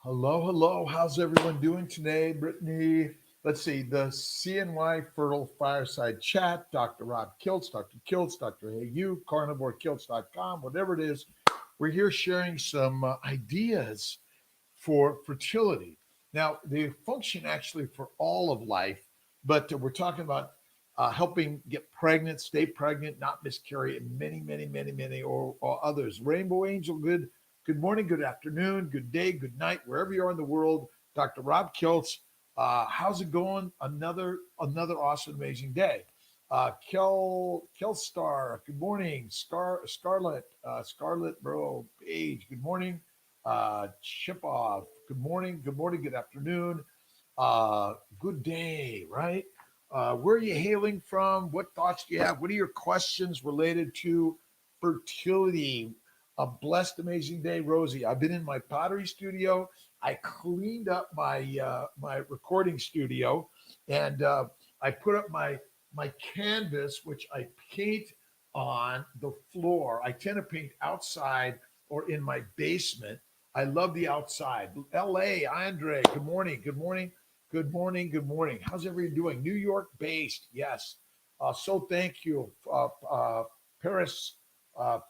Hello, hello. How's everyone doing today? Brittany, let's see, the CNY Fertile Fireside Chat, Dr. Rob Kiltz, Dr. Kiltz, Dr. Hey You, carnivorekiltz.com, whatever it is. We're here sharing some ideas for fertility. Now, they function actually for all of life, but we're talking about helping get pregnant, stay pregnant, not miscarry, and many, or others. Rainbow Angel, good morning, good afternoon, good day, good night, wherever you are in the world. Dr. Rob Kiltz, how's it going? Another awesome, amazing day. Kel Star, good morning. Scarlet, bro, Paige, good morning. Chip off. Good morning, good afternoon, good day, right? Where are you hailing from? What thoughts do you have? What are your questions related to fertility? A blessed, amazing day, Rosie. I've been in my pottery studio. I cleaned up my recording studio, and I put up my canvas, which I paint on the floor. I tend to paint outside or in my basement. I love the outside. LA, Andre, good morning. Good morning. Good morning. Good morning. How's everybody doing? New York based. Yes. So thank you, Paris,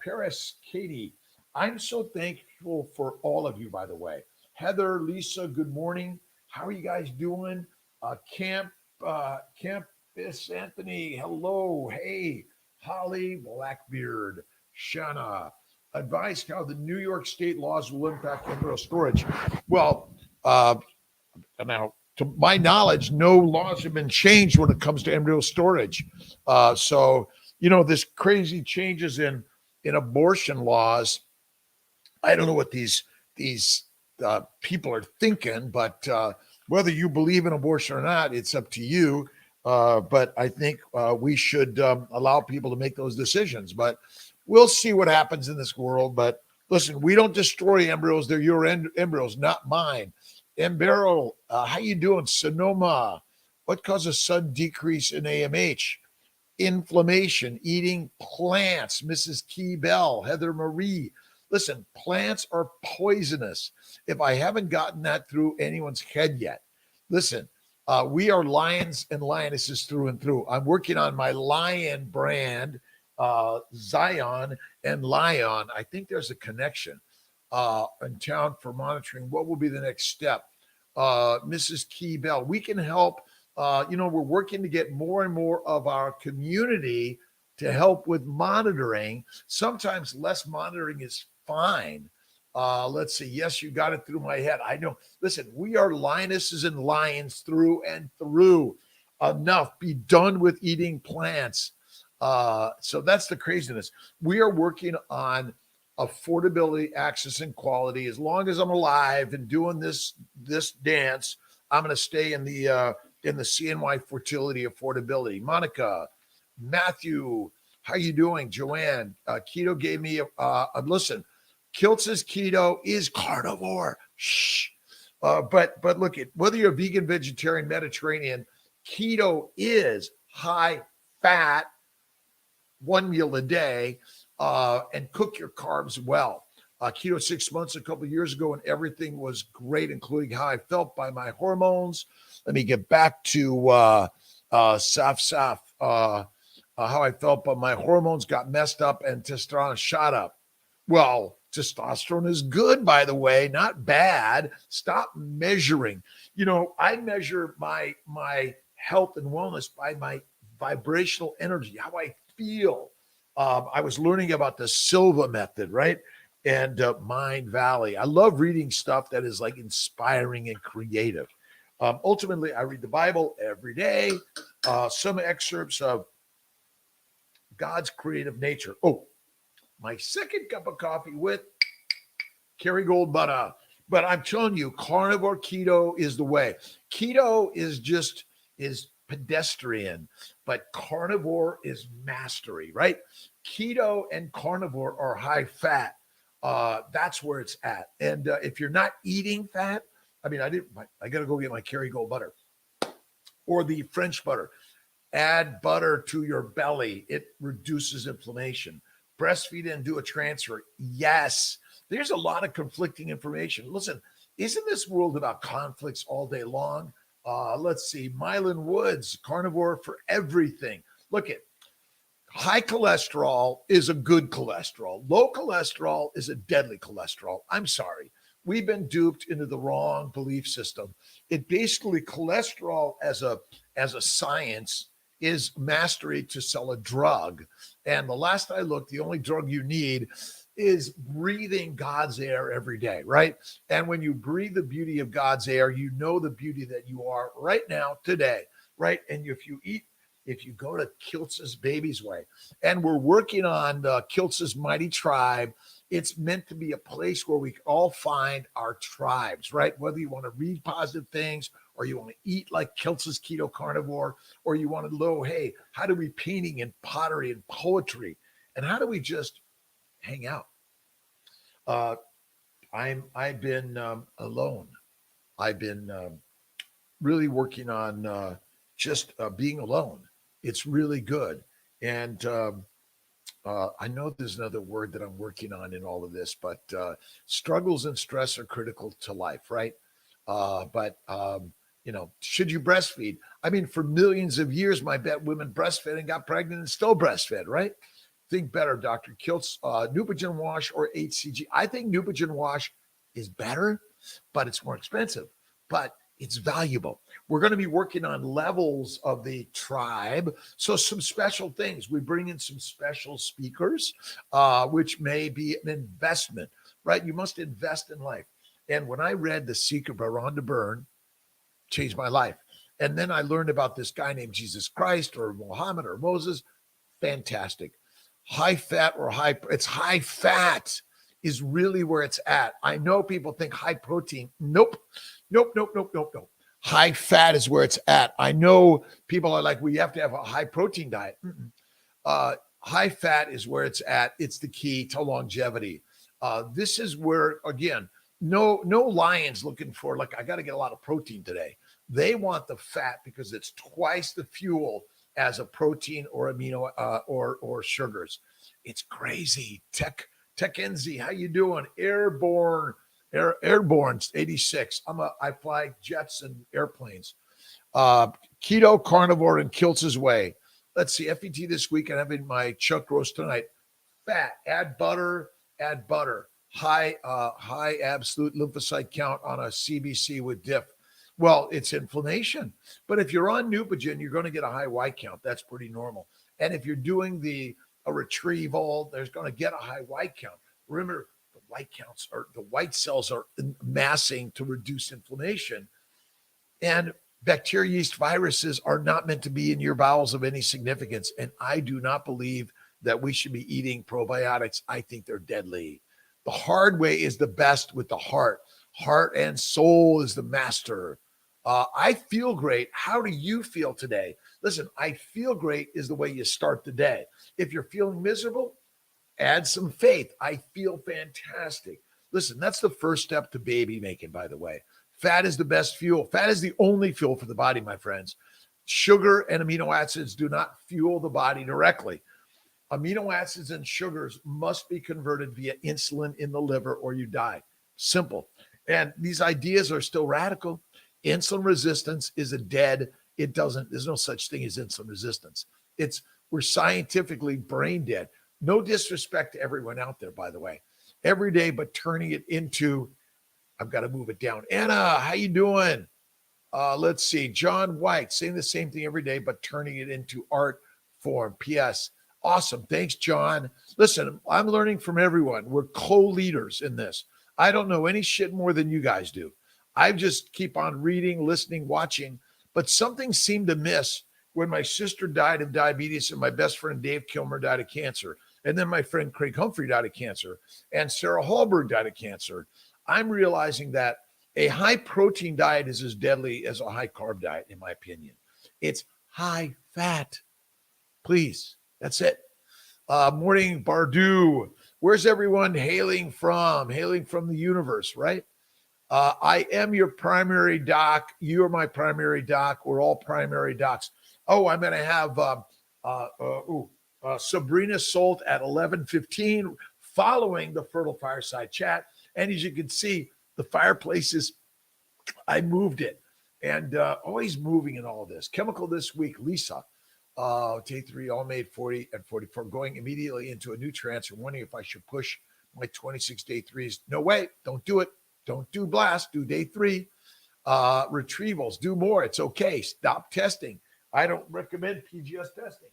Paris, Katie. I'm so thankful for all of you, by the way. Heather, Lisa, good morning. How are you guys doing? Campus Anthony, hello. Hey, Holly, Blackbeard, Shanna, advice how the New York state laws will impact embryo storage. Well, now, to my knowledge, no laws have been changed when it comes to embryo storage. This crazy changes in abortion laws. I don't know what these people are thinking, but whether you believe in abortion or not, it's up to you. But I think we should allow people to make those decisions. But we'll see what happens in this world. But listen, we don't destroy embryos; they're your embryos, not mine. Embarrel, how you doing? Sonoma, what causes sudden decrease in AMH? Inflammation, eating plants. Mrs. Key Bell, Heather Marie. Listen, plants are poisonous. If I haven't gotten that through anyone's head yet, listen, we are lions and lionesses through and through. I'm working on my lion brand, Zion and Lion. I think there's a connection in town for monitoring. What will be the next step? Mrs. Key Bell, we can help. We're working to get more and more of our community to help with monitoring. Sometimes less monitoring is fine. Let's see. Yes, you got it through my head. I know. Listen, we are lionesses and lions through and through. Enough. Be done with eating plants. So that's the craziness. We are working on affordability, access, and quality. As long as I'm alive and doing this dance, I'm going to stay in the CNY fertility affordability. Monica, Matthew, how you doing? Joanne, keto gave me a listen. Kiltz's keto is carnivore. Shh. But look at whether you're vegan, vegetarian, Mediterranean, keto is high fat, one meal a day, and cook your carbs well. Keto 6 months, a couple of years ago, and everything was great, including how I felt by my hormones. Let me get back to Saf. How I felt, but my hormones got messed up and testosterone shot up. Well, testosterone is good, by the way, not bad. Stop measuring. I measure my health and wellness by my vibrational energy, how I feel. I was learning about the Silva method, right? And Mind Valley. I love reading stuff that is like inspiring and creative. Ultimately, I read the Bible every day. Some excerpts of God's creative nature. Oh, my second cup of coffee with Kerrygold butter. But I'm telling you, carnivore keto is the way. Keto is pedestrian, but carnivore is mastery, right? Keto and carnivore are high fat. That's where it's at. And if you're not eating fat, I got to go get my Kerrygold butter or the French butter. Add butter to your belly. It reduces inflammation. Breastfeed and do a transfer. Yes. There's a lot of conflicting information. Listen, Isn't this world about conflicts all day long? Let's see, Mylan Woods, carnivore for everything. Look at high cholesterol is a good cholesterol. Low cholesterol is a deadly cholesterol. I'm sorry. We've been duped into the wrong belief system. It basically cholesterol as a science is mastery to sell a drug. And the last I looked, the only drug you need is breathing God's air every day, right? And when you breathe the beauty of God's air, you know the beauty that you are right now, today, right? And if you go to Kiltz's Baby's Way, and we're working on Kiltz's Mighty Tribe, it's meant to be a place where we can all find our tribes, right? Whether you want to read positive things or you want to eat like Kiltz's Keto Carnivore, or you want to know, hey, how do we painting and pottery and poetry? And how do we just hang out? Uh, I've been alone. I've been really working on just being alone. It's really good. And I know there's another word that I'm working on in all of this, but struggles and stress are critical to life, right? But should you breastfeed? I mean, for millions of years, my bet women breastfed and got pregnant and still breastfed, right? Think better, Dr. Kiltz, Neupogen Wash or HCG. I think Neupogen Wash is better, but it's more expensive, but it's valuable. We're going to be working on levels of the tribe. So some special things. We bring in some special speakers, which may be an investment, right? You must invest in life. And when I read The Secret by Rhonda Byrne, changed my life. And then I learned about this guy named Jesus Christ or Muhammad or Moses. Fantastic. High fat or it's high fat is really where it's at. I know people think high protein. Nope. High fat is where it's at. I know people are like, well, you have to have a high protein diet. High fat is where it's at. It's the key to longevity. This is where, again, no lions looking for, like, I got to get a lot of protein today. They want the fat because it's twice the fuel as a protein or amino or sugars. It's crazy. Tech NZ, how you doing? Airborne 86. I fly jets and airplanes. Keto Carnivore in Kiltz's Way. Let's see. FET this week. I'm having my chuck roast tonight. Fat. Add butter. High absolute lymphocyte count on a CBC with diff. Well, it's inflammation. But if you're on Neupogen, you're going to get a high white count. That's pretty normal. And if you're doing a retrieval, there's going to get a high white count. Remember, the white cells are massing to reduce inflammation. And bacteria, yeast, viruses are not meant to be in your bowels of any significance. And I do not believe that we should be eating probiotics. I think they're deadly. The hard way is the best with the heart. Heart and soul is the master. I feel great. How do you feel today? Listen, I feel great is the way you start the day. If you're feeling miserable, add some faith. I feel fantastic. Listen, that's the first step to baby making, by the way. Fat is the best fuel. Fat is the only fuel for the body, my friends. Sugar and amino acids do not fuel the body directly. Amino acids and sugars must be converted via insulin in the liver or you die. Simple. And these ideas are still radical. Insulin resistance is there's no such thing as insulin resistance. We're scientifically brain dead. No disrespect to everyone out there, by the way. Every day, but turning it into, I've got to move it down. Anna, how you doing? Let's see. John White, saying the same thing every day, but turning it into art form. P.S. Awesome. Thanks, John. Listen, I'm learning from everyone. We're co-leaders in this. I don't know any shit more than you guys do. I just keep on reading, listening, watching, but something seemed to miss when my sister died of diabetes and my best friend Dave Kilmer died of cancer. And then my friend Craig Humphrey died of cancer and Sarah Hallberg died of cancer. I'm realizing that a high protein diet is as deadly as a high carb diet, in my opinion. It's high fat. Please. That's it. Morning, Bardu. Where's everyone hailing from? Hailing from the universe, right? I am your primary doc. You are my primary doc. We're all primary docs. Oh, I'm going to have Sabrina Solt at 11:15 following the Fertile Fireside chat. And as you can see, The fireplace is, I moved it, and always moving in all of this. Chemical this week, Lisa. Day 3, all made 40 and 44, going immediately into a new transfer. Wondering if I should push my 26 day threes. No way. Don't do it. Don't do blast. Do day 3. Retrievals. Do more. It's okay. Stop testing. I don't recommend PGS testing.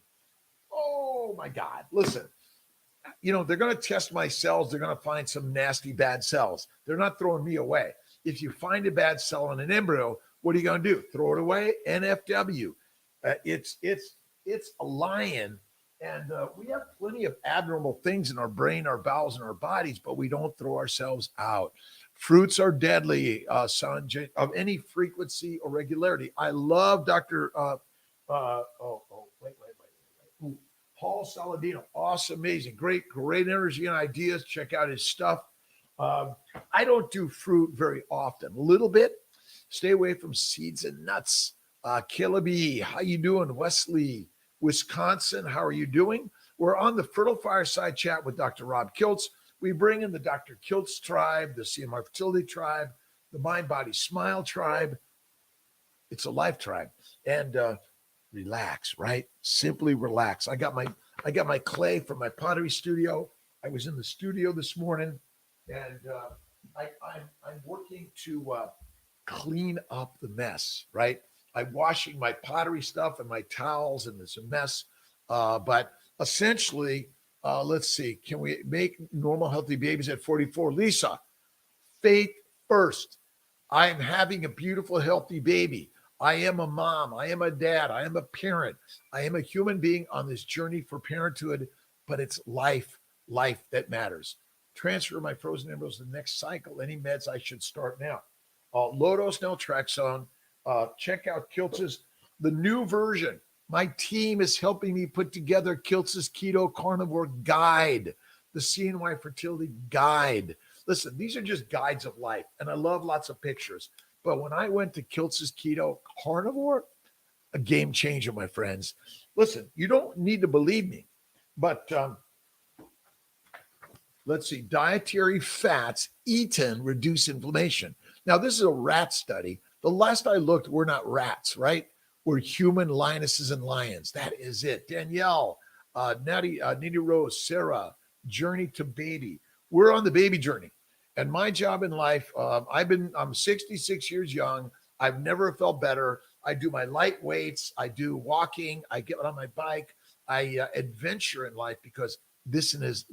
Oh my God. Listen, they're going to test my cells. They're going to find some nasty bad cells. They're not throwing me away. If you find a bad cell in an embryo, what are you going to do? Throw it away? NFW. It's a lion. And we have plenty of abnormal things in our brain, our bowels, and our bodies, but we don't throw ourselves out. Fruits are deadly, Sanjay, of any frequency or regularity. I love Dr. Paul Saladino. Awesome, amazing, great energy and ideas. Check out his stuff. I don't do fruit very often. A little bit. Stay away from seeds and nuts. Killaby, how you doing? Wesley, Wisconsin, how are you doing? We're on the Fertile Fireside Chat with Dr. Rob Kiltz. We bring in the Dr. Kiltz tribe, the CMR Fertility tribe, the Mind Body Smile tribe. It's a life tribe. And relax, right? Simply relax. I got my clay from my pottery studio. I was in the studio this morning, and I'm working to clean up the mess, right? I'm washing my pottery stuff and my towels, and it's a mess. But essentially, let's see, can we make normal, healthy babies at 44? Lisa, faith first. I am having a beautiful, healthy baby. I am a mom. I am a dad. I am a parent. I am a human being on this journey for parenthood, but it's life that matters. Transfer my frozen embryos to the next cycle. Any meds I should start now? Low-dose naltrexone. Check out Kiltz's, the new version. My team is helping me put together Kiltz's Keto Carnivore Guide, the CNY Fertility Guide. Listen, these are just guides of life, and I love lots of pictures. But when I went to Kiltz's Keto Carnivore, a game changer, my friends. Listen, you don't need to believe me, but let's see, dietary fats eaten reduce inflammation. Now, this is a rat study. The last I looked, we're not rats, right? We're human lionesses and lions. That is it. Danielle, Nitty Rose, Sarah, Journey to Baby. We're on the baby journey. And my job in life, I'm 66 years young. I've never felt better. I do my light weights. I do walking. I get on my bike. I adventure in life because this is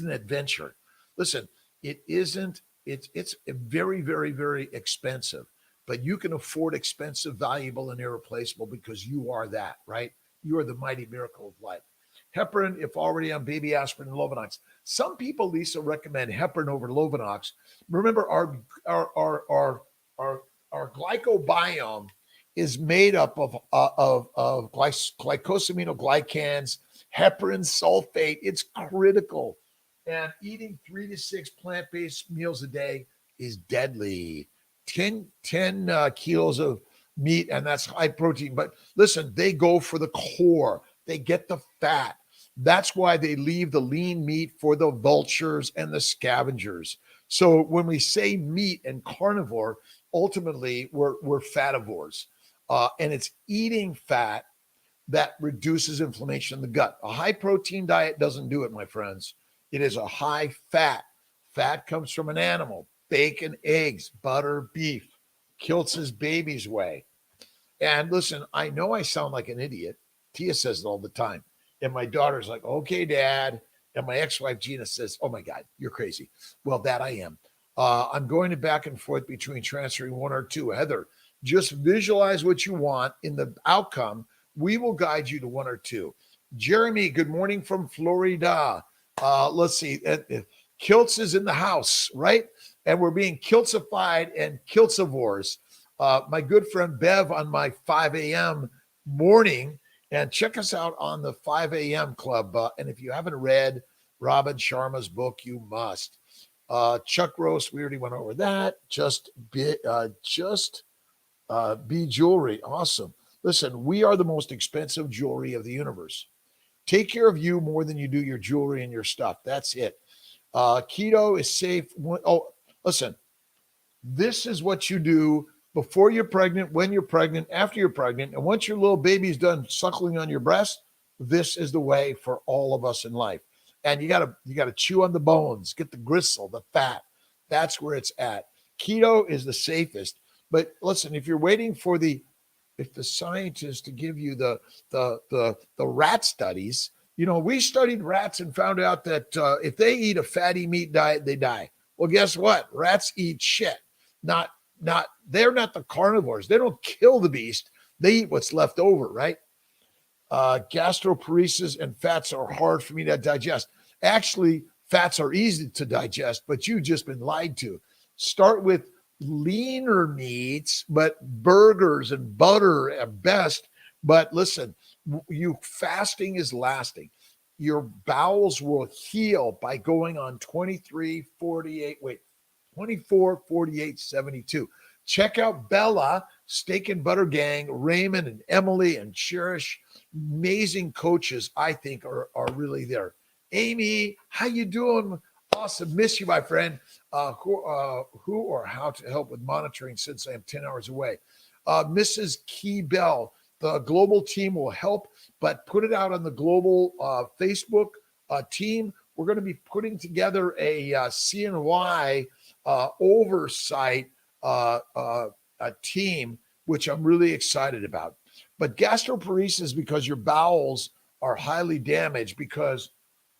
an adventure. Listen, it isn't. It's very, very, very expensive, but you can afford expensive, valuable, and irreplaceable because you are that, right? You are the mighty miracle of life. Heparin, if already on baby aspirin and Lovenox. Some people, Lisa, recommend heparin over Lovenox. Remember, our glycobiome is made up of glycosaminoglycans, heparin sulfate. It's critical. And eating 3 to 6 plant-based meals a day is deadly. 10 kilos of meat, and that's high protein. But listen, they go for the core. They get the fat. That's why they leave the lean meat for the vultures and the scavengers. So when we say meat and carnivore, ultimately we're fativores. And it's eating fat that reduces inflammation in the gut. A high protein diet doesn't do it, my friends. It is a high fat. Fat comes from an animal. Bacon, eggs, butter, beef. Kiltz's baby's way. And listen, I know I sound like an idiot. Tia says it all the time. And my daughter's like, okay, Dad. And my ex-wife, Gina, says, oh, my God, you're crazy. Well, that I am. I'm going back and forth between transferring 1 or 2. Heather, just visualize what you want in the outcome. We will guide you to 1 or 2. Jeremy, good morning from Florida. Let's see. Kiltz is in the house, right? And we're being Kiltzified and Kiltzivores. My good friend Bev on my 5 a.m. morning. And check us out on the 5 a.m. club. And if you haven't read Robin Sharma's book, you must. Chuck Roast, we already went over that. Just be jewelry. Awesome. Listen, we are the most expensive jewelry of the universe. Take care of you more than you do your jewelry and your stuff. That's it. Keto is safe. Oh, listen, This is what you do before you're pregnant, when you're pregnant, after you're pregnant. And once your little baby's done suckling on your breast, this is the way for all of us in life. And you gotta chew on the bones, get the gristle, the fat. That's where it's at. Keto is the safest. But listen, if you're waiting for the scientists to give you the rat studies, we studied rats and found out that if they eat a fatty meat diet, they die. Well, guess what? Rats eat shit. Not they're not the carnivores. They don't kill the beast. They eat what's left over, right? Gastroparesis and fats are hard for me to digest. Actually, fats are easy to digest, but you've just been lied to. Start with leaner meats, but burgers and butter at best. But listen, you fasting is lasting. Your bowels will heal by going on 23, 48, 24, 48, 72. Check out Bella, Steak and Butter Gang, Raymond and Emily and Cherish. Amazing coaches, I think, are really there. Amy, how you doing? Awesome. Miss you, my friend. Who or how to help with monitoring since I am 10 hours away. Mrs. Key Bell, the global team will help, but put it out on the global Facebook team. We're going to be putting together a CNY oversight a team, which I'm really excited about. But gastroparesis, because your bowels are highly damaged because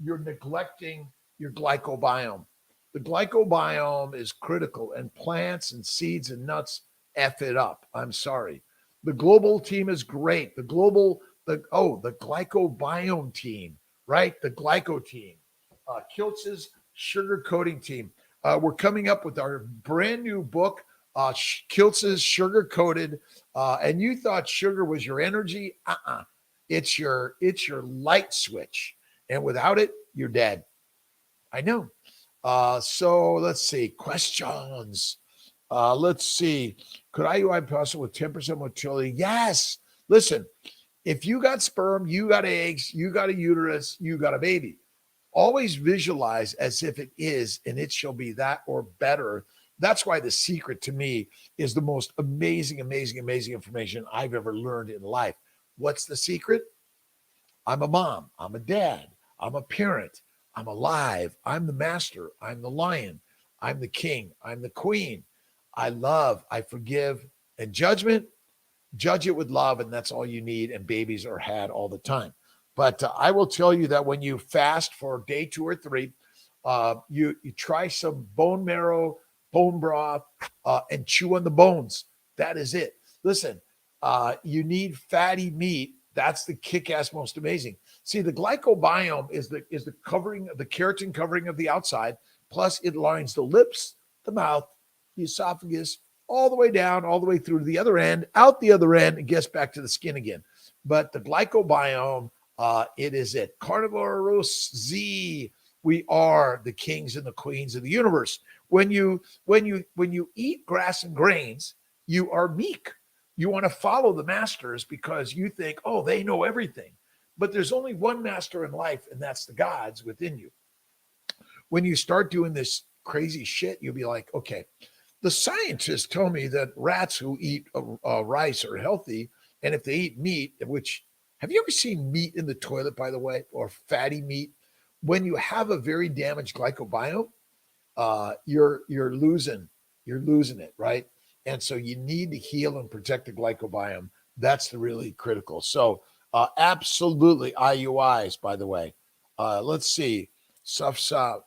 you're neglecting your glycobiome. The glycobiome is critical, and plants and seeds and nuts F it up. I'm sorry. The global team is great. The glycobiome team, right? The glyco team. Kiltz's sugar coating team. We're coming up with our brand new book, Kiltz's Sugar Coated. And you thought sugar was your energy? It's your light switch. And without it, you're dead. I know. So let's see. Questions. Let's see. Could IUI be possible with 10% motility? Yes. Listen, if you got sperm, you got eggs, you got a uterus, you got a baby. Always visualize as if it is, and it shall be that or better. That's why the secret to me is the most amazing information I've ever learned in life. What's the secret? I'm a mom. I'm a dad. I'm a parent. I'm alive. I'm the master. I'm the lion. I'm the king. I'm the queen. I love, I forgive, and judgment, judge it with love, and that's all you need, and babies are had all the time. But I will tell you that when you fast for day 2 or 3, you try some bone marrow, bone broth, and chew on the bones. That is it. Listen, you need fatty meat. That's the kick-ass most amazing. See, the glycobiome is the covering, the keratin covering of the outside, plus it lines the lips, the mouth, the esophagus, all the way down, all the way through to the other end, out the other end, and gets back to the skin again. But the glycobiome, it is it. Carnivorous Z. We are the kings and the queens of the universe. When you eat grass and grains, you are meek. You want to follow the masters because you think, oh, they know everything. But there's only one master in life, and that's the gods within you. When you start doing this crazy shit, you'll be like, okay, the scientists tell me that rats who eat rice are healthy. And if they eat meat, which, have you ever seen meat in the toilet, by the way, or fatty meat? When you have a very damaged glycobiome, you're losing it, right? And so you need to heal and protect the glycobiome. That's the really critical. So absolutely IUIs, by the way. Let's see. Suleiman,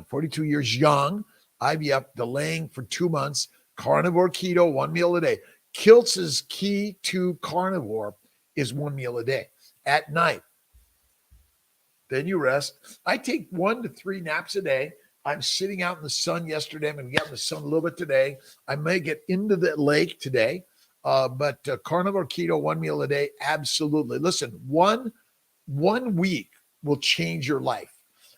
42 years young, IVF, delaying for 2 months, carnivore keto, 1 meal a day. Kiltz's key to carnivore is 1 meal a day at night. Then you rest. I take 1 to 3 naps a day. I'm sitting out in the sun yesterday. I'm going to get in the sun a little bit today. I may get into the lake today, but carnivore keto, 1 meal a day, absolutely. Listen, one week will change your life.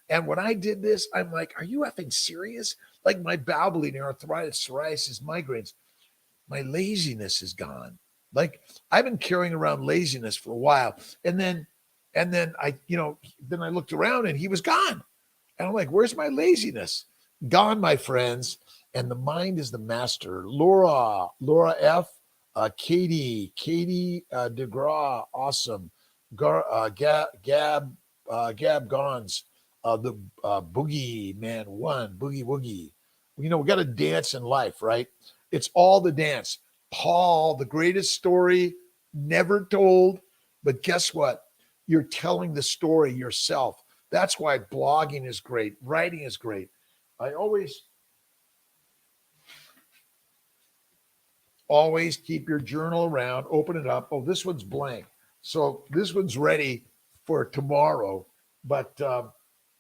And when I did this, I'm like, are you effing serious? Like my bowel bleeding, arthritis, psoriasis, migraines, my laziness is gone. Like I've been carrying around laziness for a while. And then I looked around and he was gone. And I'm like, where's my laziness? Gone, my friends. and the mind is the master. Laura F, Katie DeGraw, awesome. Gab Gons, the Boogie Man One, Boogie Woogie. We got to dance in life, right? It's all the dance. Paul, the greatest story never told, but guess what? You're telling the story yourself. That's why blogging is great. Writing is great. I always keep your journal around, open it up. Oh, this one's blank. So this one's ready for tomorrow, but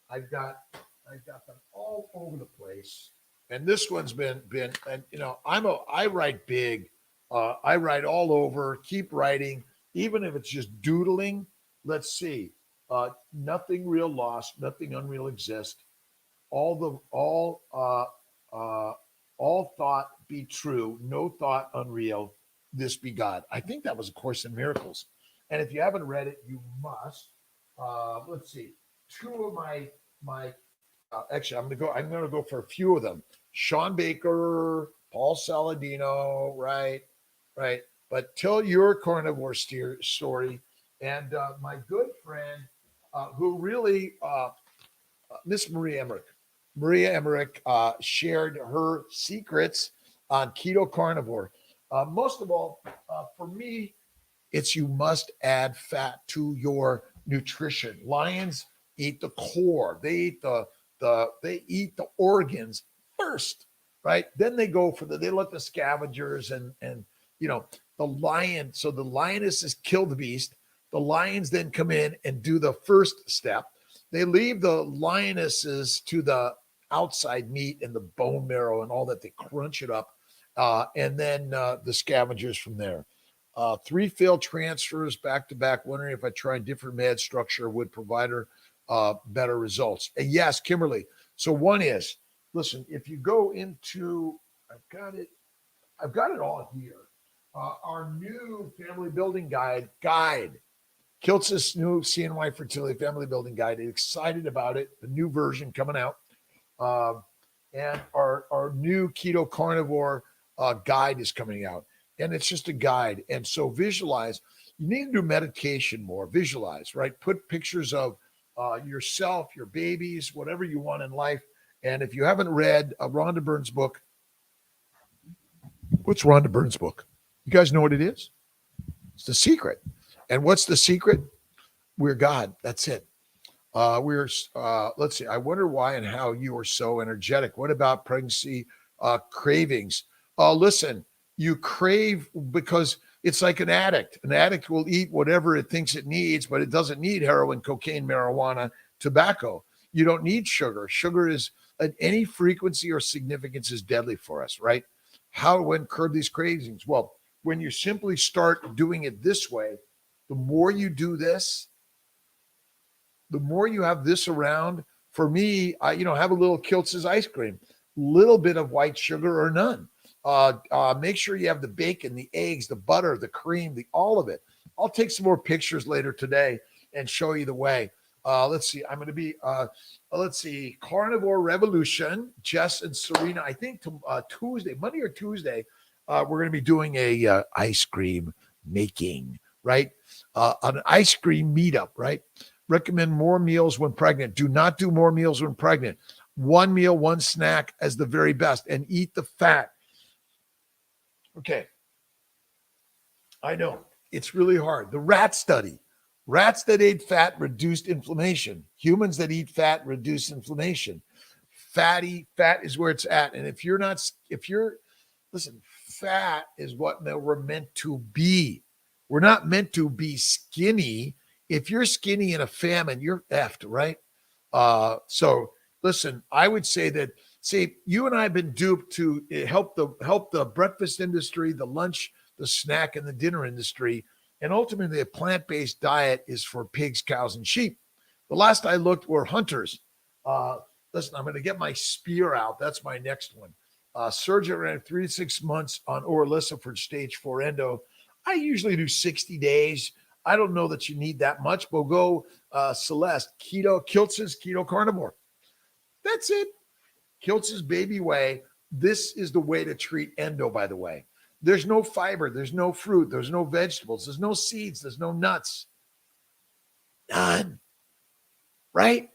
I've got them all over the place. And this one's been, and I write big. I write all over, keep writing, even if it's just doodling. Let's see. Nothing real lost, nothing unreal exists. All thought be true, no thought unreal, this be God. I think that was A Course in Miracles. And if you haven't read it, you must. Let's see. Two of my actually, I'm gonna go for a few of them. Sean Baker, Paul Saladino, right. But tell your carnivore story. And my good friend, who really, Miss Maria Emmerich. Maria Emmerich shared her secrets on keto carnivore. Most of all, for me, it's you must add fat to your nutrition. Lions eat the core. They eat they eat the organs first, right? Then they go for they let the scavengers and the lion. So the lionesses kill the beast. The lions then come in and do the first step. They leave the lionesses to the outside meat and the bone marrow and all that. They crunch it up. And then the scavengers from there. 3 failed transfers back to back, wondering if I tried different med structure would provide her better results. And yes, Kimberly. So one is, listen, if you go into, I've got it all here. Our new family building guide, Kiltz's new CNY Fertility Family Building Guide. Excited about it. The new version coming out. And our new keto carnivore guide is coming out. And it's just a guide. And so visualize. You need to do meditation more. Visualize, right? Put pictures of yourself, your babies, whatever you want in life. And if you haven't read Rhonda Byrne's book, what's Rhonda Byrne's book? You guys know what it is? It's The Secret. And what's the secret? We're God. That's it. Let's see. I wonder why and how you are so energetic. What about pregnancy cravings? Listen, you crave because it's like an addict. An addict will eat whatever it thinks it needs, but it doesn't need heroin, cocaine, marijuana, tobacco. You don't need sugar. Sugar is at any frequency or significance is deadly for us, right? When curb these cravings? Well, when you simply start doing it this way, the more you do this, the more you have this around. For me, I have a little Kiltz's ice cream, little bit of white sugar or none. Make sure you have the bacon, the eggs, the butter, the cream, all of it. I'll take some more pictures later today and show you the way. Let's see. I'm going to be, Carnivore Revolution, Jess and Serena. I think Tuesday, Monday or Tuesday, we're going to be doing a ice cream making, right? An ice cream meetup, right? Recommend more meals when pregnant. Do not do more meals when pregnant. One meal, one snack as the very best, and eat the fat. Okay. I know it's really hard. The rat study. Rats that ate fat reduced inflammation. Humans that eat fat reduce inflammation. Fat is where it's at. And listen, fat is what we're meant to be. We're not meant to be skinny. If you're skinny in a famine, you're effed, right? So listen, I would say that, you and I have been duped to help the breakfast industry, the lunch, the snack, and the dinner industry. And ultimately, a plant-based diet is for pigs, cows, and sheep. The last I looked were hunters. Listen, I'm going to get my spear out. That's my next one. Surgery around 3 to 6 months on Orilissa for stage 4 endo. I usually do 60 days. I don't know that you need that much, but go Celeste, Kiltz's Keto Carnivore. That's it. Kiltz's Baby Way. This is the way to treat endo, by the way. There's no fiber, there's no fruit, there's no vegetables, there's no seeds, there's no nuts. None. Right?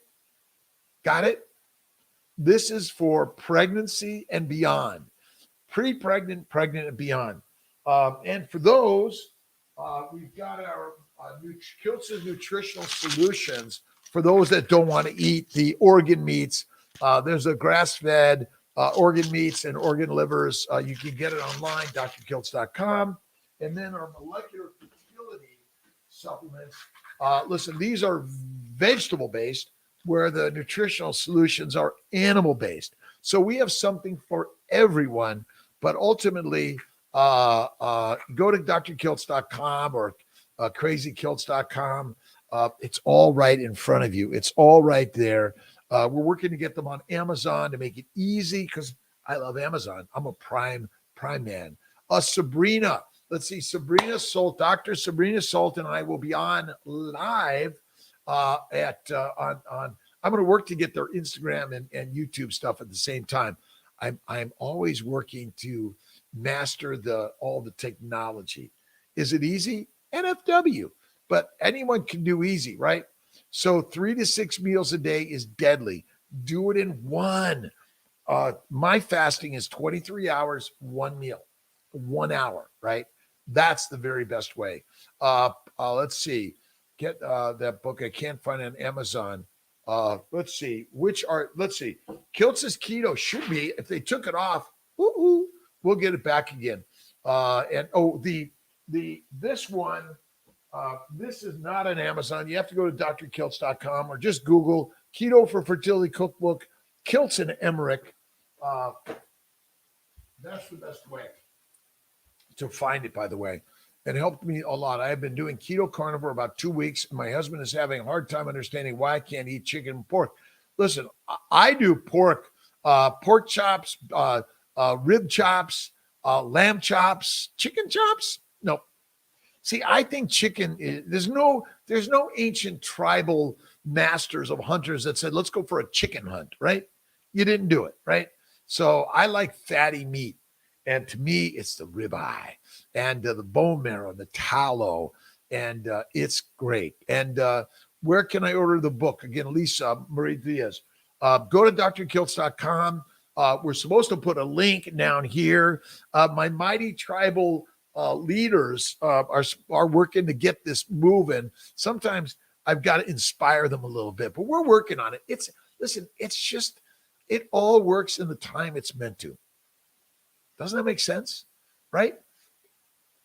Got it? This is for pregnancy and beyond, pre-pregnant, pregnant, and beyond. And for those, we've got our Kiltz's nutritional solutions for those that don't want to eat the organ meats. There's a grass-fed organ meats and organ livers. You can get it online, drkiltz.com. And then our molecular fertility supplements. Listen, these are vegetable-based, where the nutritional solutions are animal-based. So we have something for everyone, but ultimately, go to drkiltz.com or crazykiltz.com. It's all right in front of you. It's all right there. We're working to get them on Amazon to make it easy because I love Amazon. I'm a Prime man. Sabrina, let's see, Dr. Sabrina Salt and I will be on live on. I'm going to work to get their Instagram and YouTube stuff at the same time. I'm always working to master all the technology. Is it easy? NFW, but anyone can do easy, right? So 3 to 6 meals a day is deadly. Do it in one. My fasting is 23 hours, one meal, 1 hour, right? That's the very best way. Let's see. Get that book. I can't find it on Amazon. Let's see. Kiltz's keto should be, if they took it off, we'll get it back again. This one, this is not on Amazon. You have to go to drkiltz.com or just Google Keto for Fertility Cookbook, Kiltz and Emmerich. That's the best way to find it, by the way. It helped me a lot. I have been doing keto carnivore about 2 weeks, and my husband is having a hard time understanding why I can't eat chicken and pork. Listen, I do pork chops, rib chops, lamb chops, chicken chops. No. See, I think chicken there's no ancient tribal masters of hunters that said, let's go for a chicken hunt, right? You didn't do it, right? So I like fatty meat. And to me, it's the ribeye and the bone marrow and the tallow. And it's great. And where can I order the book? Again, Lisa Marie Diaz. Go to drkiltz.com. We're supposed to put a link down here. My mighty tribal leaders are working to get this moving. Sometimes I've got to inspire them a little bit, but we're working on it. It all works in the time it's meant to. Doesn't that make sense? Right?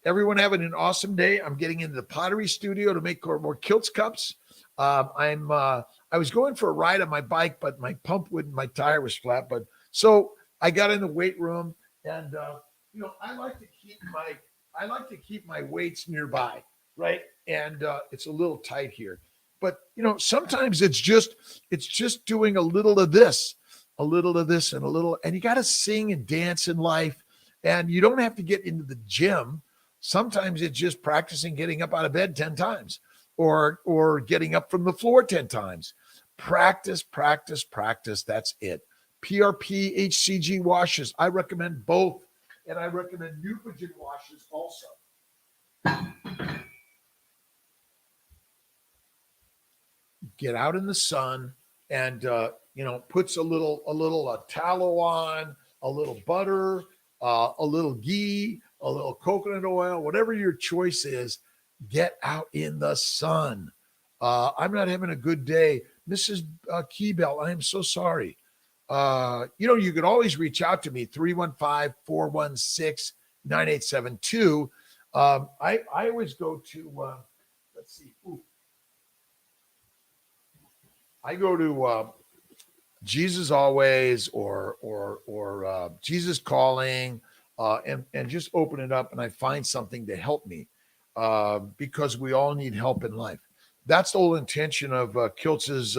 Everyone having an awesome day. I'm getting into the pottery studio to make more Kiltz cups. I was going for a ride on my bike, but my tire was flat. But so I got in the weight room, and I like to keep my weights nearby, right? And it's a little tight here, but sometimes it's just doing a little of this, and a little, and you got to sing and dance in life, and you don't have to get into the gym. Sometimes it's just practicing getting up out of bed 10 times or getting up from the floor 10 times. Practice. That's it. PRP, HCG washes. I recommend both. And I recommend Neupogen washes also. Get out in the sun and, puts a little tallow on, a little butter, a little ghee, a little coconut oil, whatever your choice is. Get out in the sun. I'm not having a good day. Mrs. Keybell, I am so sorry. You could always reach out to me, 315-416-9872. I always go to, let's see. I go to Jesus Always or Jesus Calling and just open it up and I find something to help me because we all need help in life. That's the whole intention of Kiltz's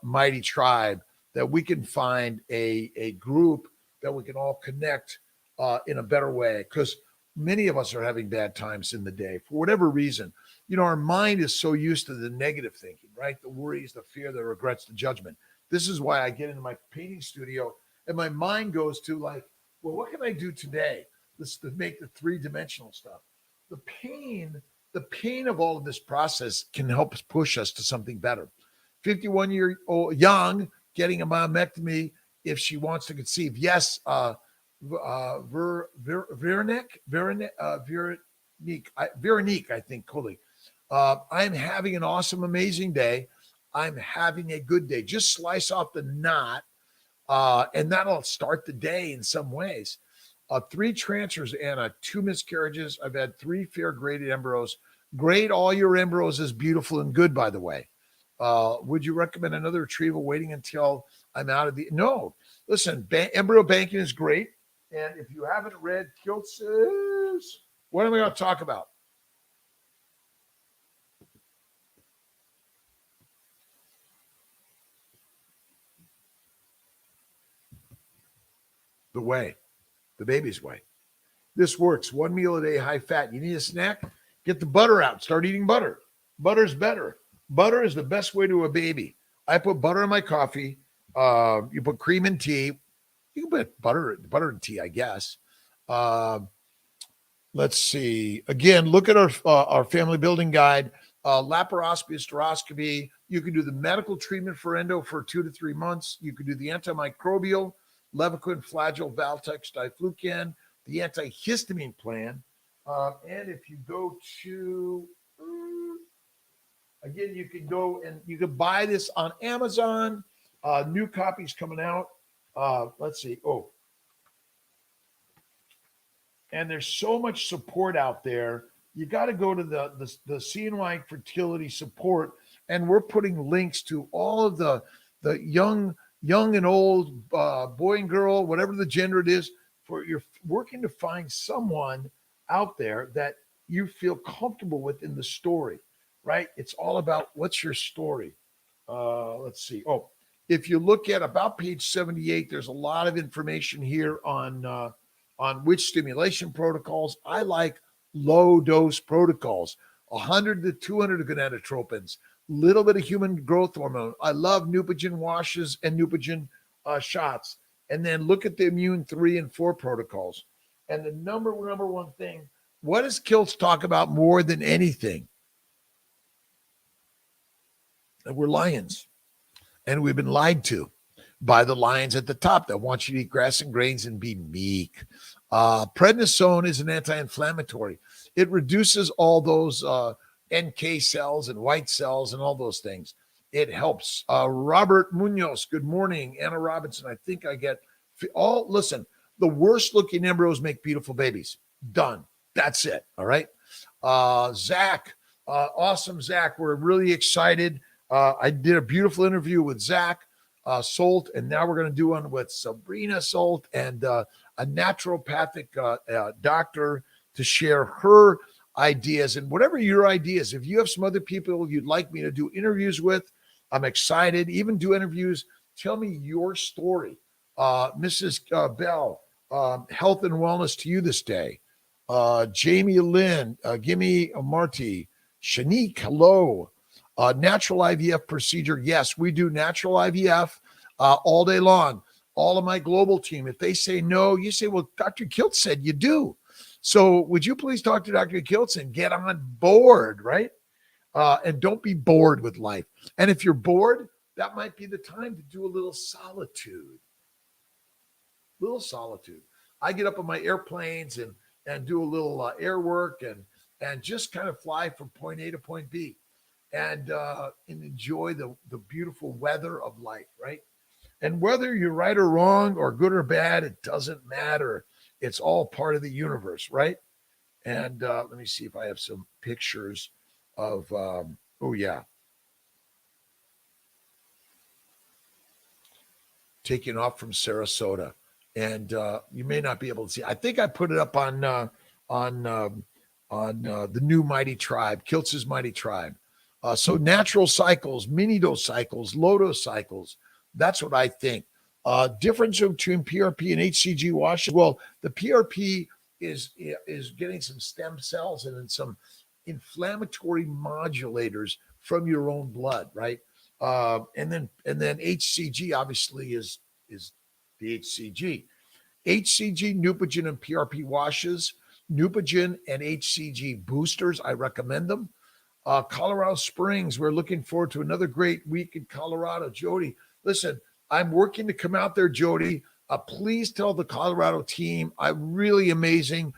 Mighty Tribe, that we can find a group that we can all connect in a better way, because many of us are having bad times in the day for whatever reason. Our mind is so used to the negative thinking, right? The worries, the fear, the regrets, the judgment. This is why I get into my painting studio And my mind goes to like, well, what can I do today? This to make the three-dimensional stuff. The pain, the pain of all of this process can help us push us to something better. 51-year-old young getting a myomectomy if she wants to conceive. Yes, Veronique, I think, Coley. I'm having an awesome, amazing day. I'm having a good day. Just slice off the knot, and that'll start the day in some ways. 3 transfers, Anna, 2 miscarriages. I've had 3 fair graded embryos. Grade all your embryos as beautiful and good, by the way. Would you recommend another retrieval waiting until I'm out of the? No. Listen, embryo banking is great. And if you haven't read Kiltz's, what am I going to talk about? The way, the baby's way. This works. 1 meal a day, high fat. You need a snack? Get the butter out. Start eating butter. Butter's better. Butter is the best way to a baby. I put butter in my coffee. You put cream in tea. You can put butter in tea, I guess. Let's see. Again, look at our family building guide. Laparoscopy, hysteroscopy. You can do the medical treatment for endo for 2 to 3 months. You can do the antimicrobial, Levaquin, Flagyl, Valtex, Diflucan, the antihistamine plan. And if you go to, again, you can go and you can buy this on Amazon. New copies coming out. Let's see. Oh, and there's so much support out there. You got to go to the CNY fertility support, and we're putting links to all of the young and old, boy and girl, whatever the gender it is. For you're working to find someone out there that you feel comfortable with in the story, right? It's all about what's your story. Let's see. Oh, if you look at about page 78, there's a lot of information here on which stimulation protocols. I like low dose protocols, 100 to 200 gonadotropins, little bit of human growth hormone. I love Neupogen washes and Neupogen shots. And then look at the immune 3 and 4 protocols. And the number one thing, what does Kiltz talk about more than anything? That we're lions. And we've been lied to by the lions at the top that want you to eat grass and grains and be meek. Prednisone is an anti-inflammatory. It reduces all those NK cells and white cells and all those things. It helps. Robert Munoz, good morning. Anna Robinson, I think I get all. Listen, the worst looking embryos make beautiful babies. Done. That's it. All right. Zach, awesome. Zach, we're really excited. I did a beautiful interview with Zach Solt, and now we're going to do one with Sabrina Solt and a naturopathic doctor to share her ideas and whatever your ideas. If you have some other people you'd like me to do interviews with, I'm excited. Even do interviews. Tell me your story. Mrs. Bell, health and wellness to you this day. Jamie Lynn, Gimme Marty, Shanique, hello. Natural IVF procedure. Yes, we do natural IVF all day long. All of my global team, if they say no, you say, well, Dr. Kiltz said you do. So would you please talk to Dr. Kiltz and get on board, right? And don't be bored with life. And if you're bored, that might be the time to do a little solitude. I get up on my airplanes and do a little air work and just kind of fly from point A to point B and enjoy the beautiful weather of life, right? And whether you're right or wrong or good or bad, it doesn't matter. It's all part of the universe, right? And let me see if I have some pictures of, taking off from Sarasota. And you may not be able to see. I think I put it up on the new Mighty Tribe, Kiltz's Mighty Tribe. So natural cycles, mini dose cycles, low dose cycles. That's what I think. Difference between PRP and HCG washes. Well, the PRP is getting some stem cells and then some inflammatory modulators from your own blood, right? And then HCG obviously is the HCG. HCG, Neupogen, and PRP washes, Neupogen and HCG boosters. I recommend them. Colorado Springs, we're looking forward to another great week in Colorado. Jody, listen, I'm working to come out there, Jody. Please tell the Colorado team I'm really amazing.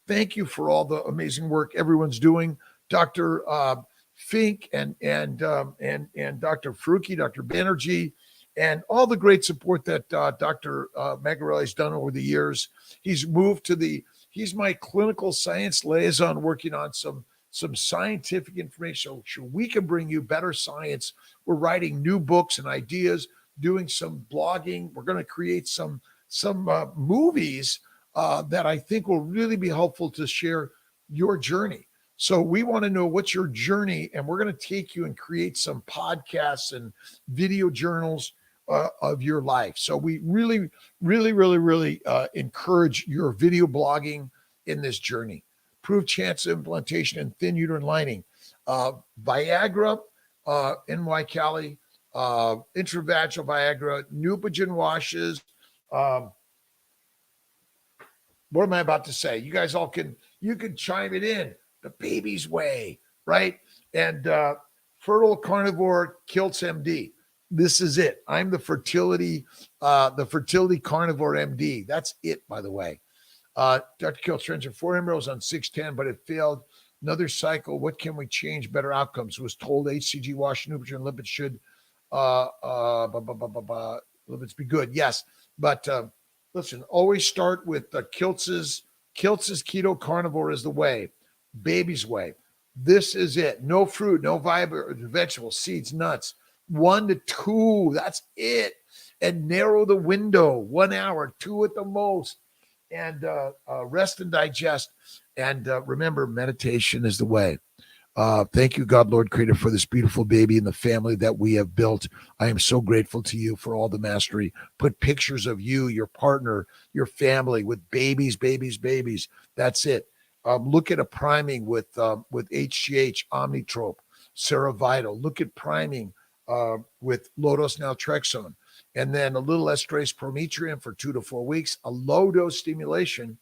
Thank you for all the amazing work everyone's doing. Dr. Fink and Dr. Faruqi, Dr. Banerjee, and all the great support that Dr. Magarelli has done over the years. He's my clinical science liaison, working on some scientific information so we can bring you better science. We're writing new books and ideas, doing some blogging. We're going to create some movies that I think will really be helpful to share your journey. So we want to know what's your journey, and we're going to take you and create some podcasts and video journals of your life. So we really, really, really, really encourage your video blogging in this journey. Improved chance of implantation and thin uterine lining. Viagra, NY Cali, intravaginal Viagra, Neupogen washes. What am I about to say? You guys all can chime it in. The baby's way, right? And fertile carnivore Kiltz MD. This is it. I'm the fertility carnivore MD. That's it, by the way. Dr. Kiltz transferred 4 embryos on 610, but it failed. Another cycle. What can we change? Better outcomes. Was told HCG wash, Neupogen, lipids should lipids be good. Yes, but listen. Always start with Kiltz's keto carnivore is the way. Baby's way. This is it. No fruit, no fiber, vegetables, seeds, nuts. 1 to 2. That's it. And narrow the window. 1 hour, 2 at the most. And rest and digest. And remember, meditation is the way. Thank you, God, Lord, Creator, for this beautiful baby and the family that we have built. I am so grateful to you for all the mastery. Put pictures of you, your partner, your family with babies. That's it. Look at a priming with HGH, Omnitrope, Cerevital. Look at priming with low-dose naltrexone. And then a little estrase prometrium for 2 to 4 weeks, a low-dose stimulation.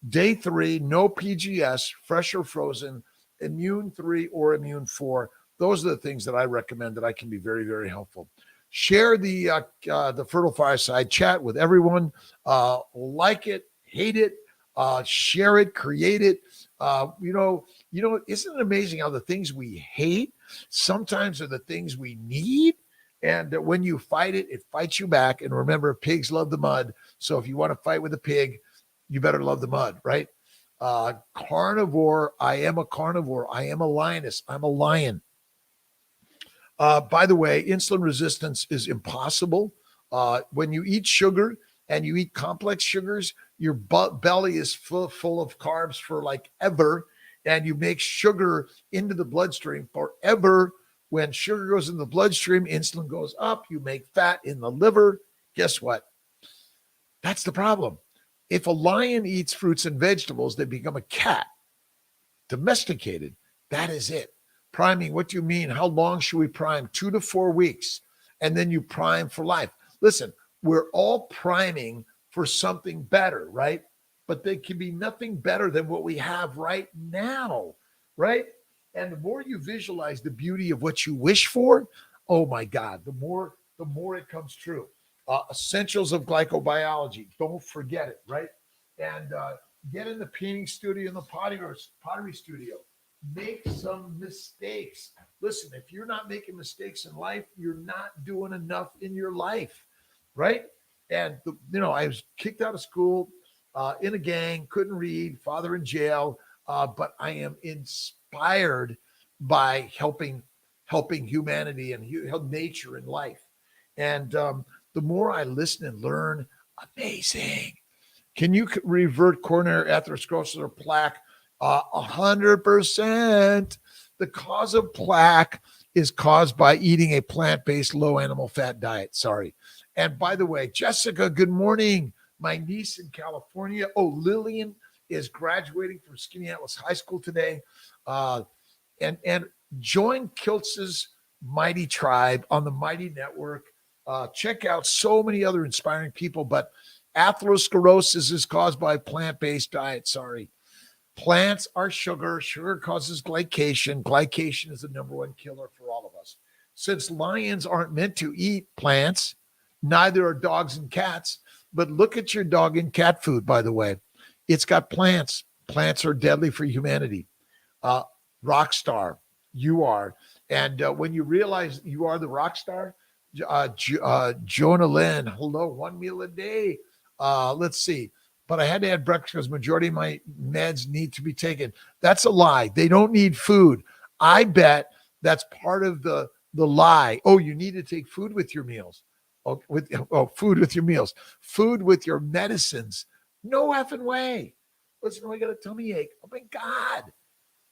Day 3, no PGS, fresh or frozen, Immune 3 or Immune 4. Those are the things that I recommend that I can be very, very helpful. Share the Fertile Fireside chat with everyone. Like it, hate it, share it, create it. Isn't it amazing how the things we hate sometimes are the things we need? And when you fight it, it fights you back. And remember, pigs love the mud. So if you want to fight with a pig, you better love the mud, right? Carnivore. I am a carnivore. I am a lioness. I'm a lion. By the way, insulin resistance is impossible. When you eat sugar and you eat complex sugars, your belly is full of carbs for like ever. And you make sugar into the bloodstream forever. When sugar goes in the bloodstream, insulin goes up. You make fat in the liver. Guess what? That's the problem. If a lion eats fruits and vegetables, they become a cat, domesticated. That is it. Priming, what do you mean? How long should we prime? 2 to 4 weeks. And then you prime for life. Listen, we're all priming for something better, right? But there can be nothing better than what we have right now, right? And the more you visualize the beauty of what you wish for, oh my God, the more it comes true. Essentials of glycobiology. Don't forget it, right? And get in the painting studio and the pottery studio. Make some mistakes. Listen, if you're not making mistakes in life, you're not doing enough in your life, right? And, I was kicked out of school in a gang, couldn't read, father in jail, but I am inspired by helping humanity and help nature and life. And the more I listen and learn, amazing. Can you revert coronary atherosclerosis or plaque? 100%. The cause of plaque is caused by eating a plant-based low animal fat diet. Sorry. And by the way, Jessica, good morning. My niece in California. Oh, Lillian is graduating from Skinny Atlas High School today. And join Kiltz's Mighty Tribe on the Mighty Network. Check out so many other inspiring people, but atherosclerosis is caused by plant-based diet. Sorry. Plants are sugar. Sugar causes glycation. Glycation is the number one killer for all of us. Since lions aren't meant to eat plants, neither are dogs and cats. But look at your dog and cat food, by the way. It's got plants. Plants are deadly for humanity. Uh, rock star, you are. And when you realize you are the rock star, Jonah Lynn, hello, one meal a day. Let's see. But I had to add breakfast because majority of my meds need to be taken. That's a lie. They don't need food. I bet that's part of the lie. Oh, you need to take food with your meals. Food with your meals. Food with your medicines. No effing way. Listen, I got a tummy ache. Oh my God.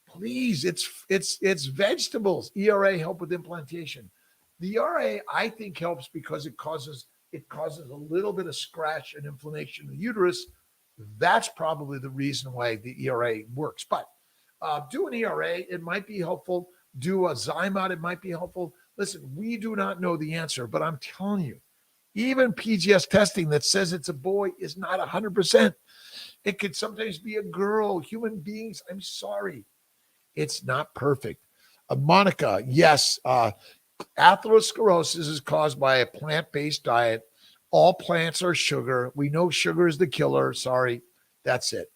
Please, it's vegetables. ERA help with implantation. The ERA, I think, helps because it causes a little bit of scratch and inflammation in the uterus. That's probably the reason why the ERA works. But do an ERA, it might be helpful. Do a Zymot, it might be helpful. Listen, we do not know the answer, but I'm telling you, even PGS testing that says it's a boy is not 100%. It could sometimes be a girl. Human beings, I'm sorry. It's not perfect. Monica, yes, atherosclerosis is caused by a plant-based diet. All plants are sugar. We know sugar is the killer. Sorry, that's it.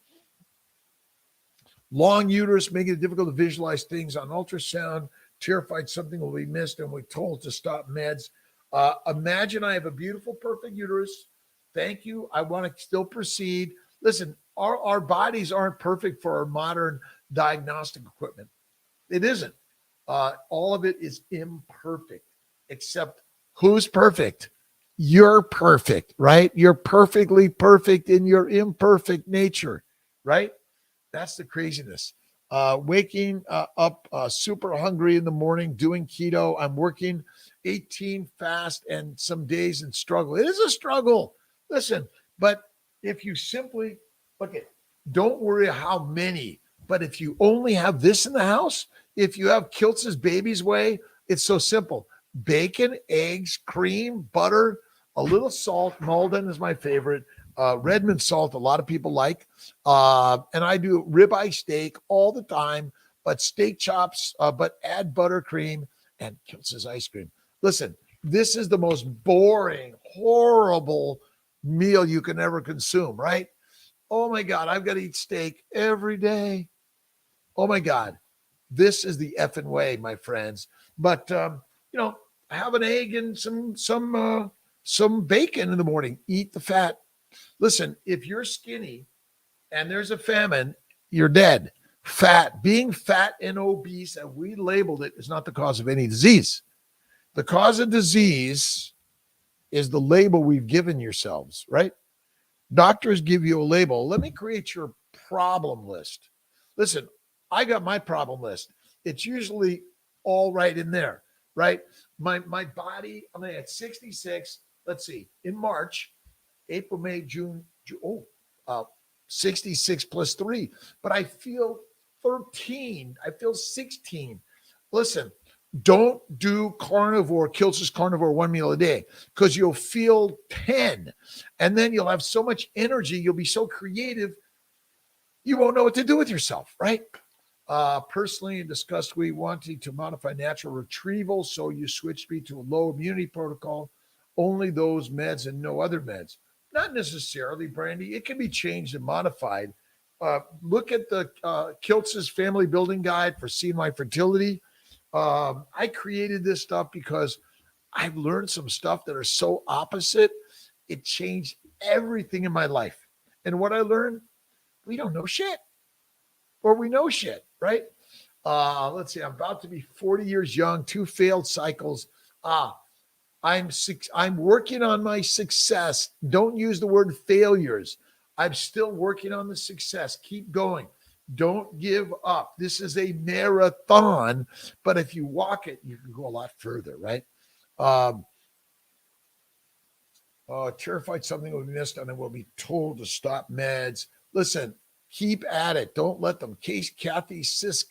Long uterus, making it difficult to visualize things on ultrasound. Terrified something will be missed, and we're told to stop meds. Imagine I have a beautiful, perfect uterus. Thank you. I want to still proceed. Listen, our bodies aren't perfect for our modern diagnostic equipment. It isn't. All of it is imperfect, except who's perfect? You're perfect, right? You're perfectly perfect in your imperfect nature, right? That's the craziness. Waking up super hungry in the morning, doing keto. I'm working 18 fast and some days in struggle. It is a struggle. Listen, but if you simply look at, don't worry how many, but if you only have this in the house, if you have Kiltz's Baby's Way, it's so simple. Bacon, eggs, cream, butter, a little salt. Malden is my favorite. Redmond salt, a lot of people like. And I do ribeye steak all the time, but steak chops, but add buttercream and Kiltz's ice cream. Listen, this is the most boring, horrible meal you can ever consume, right? Oh my God, I've got to eat steak every day. Oh my God, this is the effing way, my friends. But have an egg and some bacon in the morning. Eat the fat. Listen, if you're skinny and there's a famine, you're dead. Fat, being fat and obese, and we labeled it, is not the cause of any disease. The cause of disease is the label we've given yourselves, right? Doctors give you a label. Let me create your problem list. Listen, I got my problem list. It's usually all right in there, right? My body, I'm at 66. Let's see, in March, April, May, June 66 plus 3. But I feel 13. I feel 16. Listen, don't do Kiltz's carnivore 1 meal a day, because you'll feel 10. And then you'll have so much energy. You'll be so creative. You won't know what to do with yourself, right? Personally, in discussed, we wanted to modify natural retrieval. So you switched me to a low immunity protocol, only those meds and no other meds. Not necessarily, Brandy. It can be changed and modified. Look at the Kiltz's family building guide for Seeing My Fertility. I created this stuff because I've learned some stuff that are so opposite. It changed everything in my life. And what I learned, we don't know shit, or we know shit, right? Let's see. I'm about to be 40 years young, 2 failed cycles. I'm working on my success. Don't use the word failures. I'm still working on the success. Keep going. Don't give up. This is a marathon, but if you walk it, you can go a lot further, right? Terrified something will be missed and I will be told to stop meds. Listen, keep at it. Don't let them. Kathy Sisk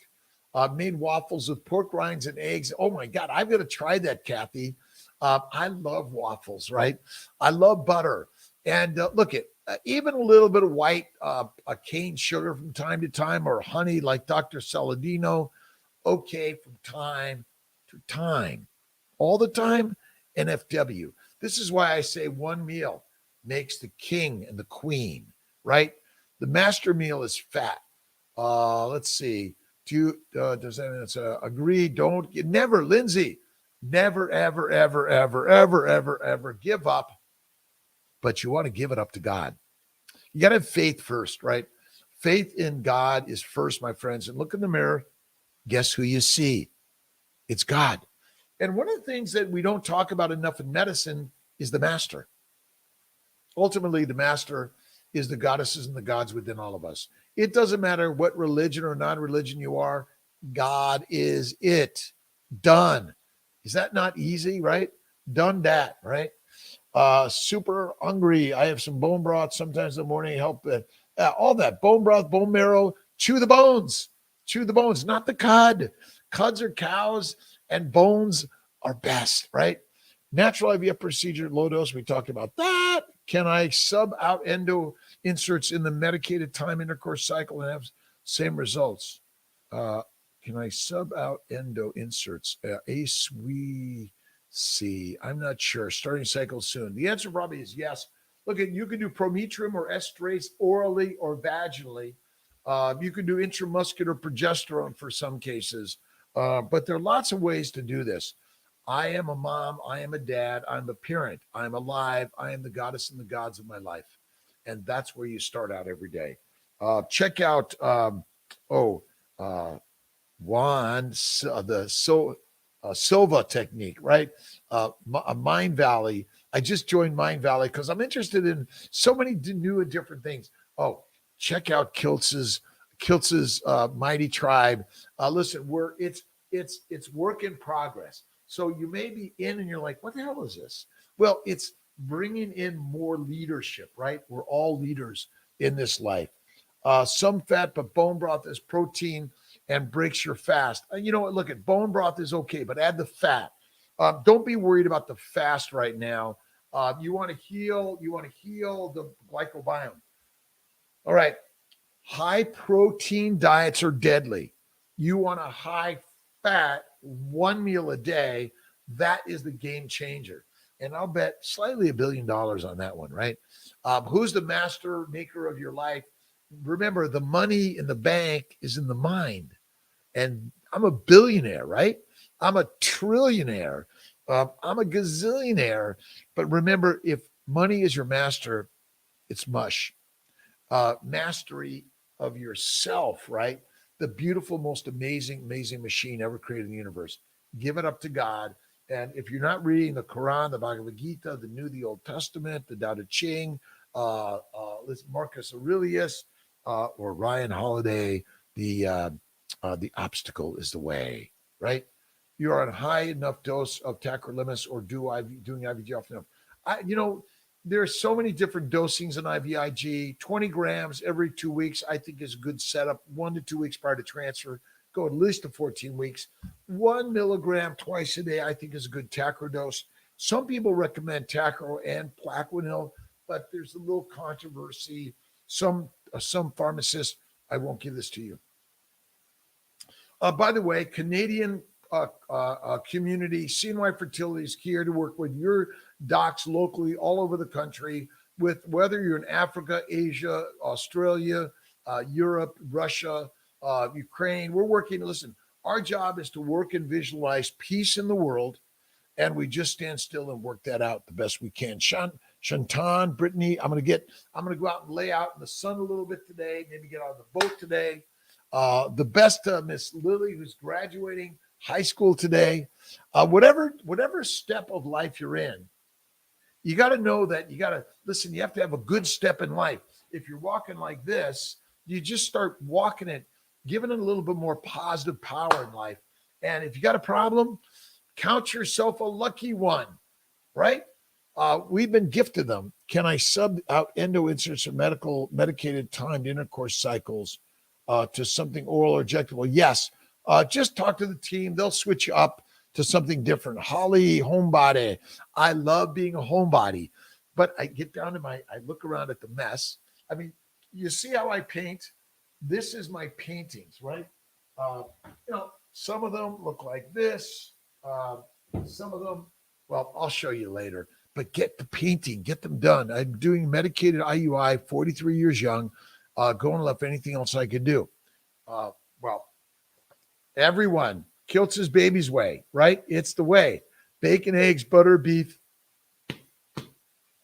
made waffles with pork rinds and eggs. Oh my God, I've got to try that, Kathy. I love waffles, right? I love butter. And look at even a little bit of white a cane sugar from time to time or honey like Dr. Saladino, okay, from time to time. All the time, NFW. This is why I say one meal makes the king and the queen, right? The master meal is fat. Let's see. Do you does that agree? Don't never, Lindsay, never, ever, ever, ever, ever, ever, ever give up, but you want to give it up to God. You got to have faith first, right? Faith in God is first, my friends. And look in the mirror. Guess who you see? It's God. And one of the things that we don't talk about enough in medicine is the master. Ultimately, the master is the goddesses and the gods within all of us. It doesn't matter what religion or non-religion you are. God is it. Done. Is that not easy, right? Done that, right? Super hungry. I have some bone broth sometimes in the morning. Help all that bone broth, bone marrow. Chew the bones. Chew the bones, not the cud. Cuds are cows and bones are best, right? Natural IVF procedure, low dose. We talked about that. Can I sub out endo inserts in the medicated time intercourse cycle and have same results? Can I sub out endo inserts? Ace, we see. I'm not sure. Starting cycle soon. The answer probably is yes. Look, you can do prometrium or estrase orally or vaginally. You can do intramuscular progesterone for some cases. But there are lots of ways to do this. I am a mom. I am a dad. I'm a parent. I'm alive. I am the goddess and the gods of my life. And that's where you start out every day. Check out, Juan, Silva technique, right? Mind Valley. I just joined Mind Valley because I'm interested in so many new and different things. Oh, check out Kiltz's Mighty Tribe. Listen, it's work in progress. So you may be in and you're like, what the hell is this? Well, it's bringing in more leadership, right? We're all leaders in this life. Some fat, but bone broth is protein and breaks your fast. You know what? Look at bone broth is okay, but add the fat. Don't be worried about the fast right now. You want to heal. You want to heal the glycobiome. All right. High protein diets are deadly. You want a high fat one meal a day. That is the game changer. And I'll bet slightly $1 billion on that one, right? Who's the master maker of your life? Remember, the money in the bank is in the mind. And I'm a billionaire, right? I'm a trillionaire. I'm a gazillionaire. But remember, if money is your master, it's mush. Mastery of yourself, right? The beautiful, most amazing, amazing machine ever created in the universe. Give it up to God. And if you're not reading the Quran, the Bhagavad Gita, the New, the Old Testament, the Tao Te Ching, Marcus Aurelius, or Ryan Holiday, the obstacle is the way, right? You're on high enough dose of tacrolimus or doing IVG often enough. There are so many different dosings in IVIG. 20 grams every 2 weeks, I think, is a good setup. 1 to 2 weeks prior to transfer. Go at least to 14 weeks. 1 milligram twice a day, I think, is a good tacro dose. Some people recommend tacro and Plaquenil, but there's a little controversy. Some pharmacists, I won't give this to you. By the way, Canadian community, CNY Fertility is here to work with your docs locally all over the country, with whether you're in Africa, Asia, Australia, Europe, Russia, Ukraine. We're working. Listen, our job is to work and visualize peace in the world, and we just stand still and work that out the best we can. Shantan, Brittany, I'm going to go out and lay out in the sun a little bit today, maybe get on the boat today. The best Miss Lily, who's graduating high school today. Whatever step of life you're in, you got to know that you have to have a good step in life. If you're walking like this, you just start walking it, giving it a little bit more positive power in life. And if you got a problem, count yourself a lucky one, right? We've been gifted them. Can I sub out endo inserts or medicated timed intercourse cycles to something oral or injectable? Yes. Just talk to the team. They'll switch you up to something different. Holly, homebody. I love being a homebody, but I get down to I look around at the mess. I mean, you see how I paint? This is my paintings, right? Uh, some of them look like this. Some of them, well, I'll show you later. But get the painting, get them done. I'm doing medicated IUI, 43 years young, going left anything else I could do. Well, everyone, Kiltz's baby's way, right? It's the way. Bacon, eggs, butter, beef,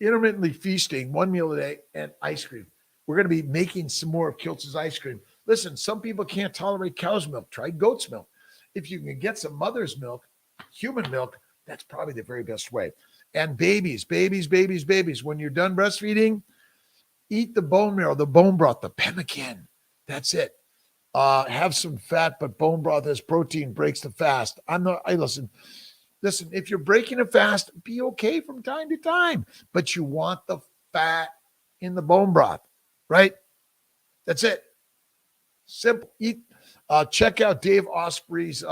intermittently feasting, 1 meal a day, and ice cream. We're going to be making some more of Kiltz's ice cream. Listen, some people can't tolerate cow's milk. Try goat's milk. If you can get some mother's milk, human milk, that's probably the very best way. And babies. When you're done breastfeeding, eat the bone marrow, the bone broth, the pemmican. That's it. Have some fat, but bone broth has protein, breaks the fast. Listen, if you're breaking a fast, be okay from time to time, but you want the fat in the bone broth, right? That's it. Simple. Eat. Check out Dave Osprey's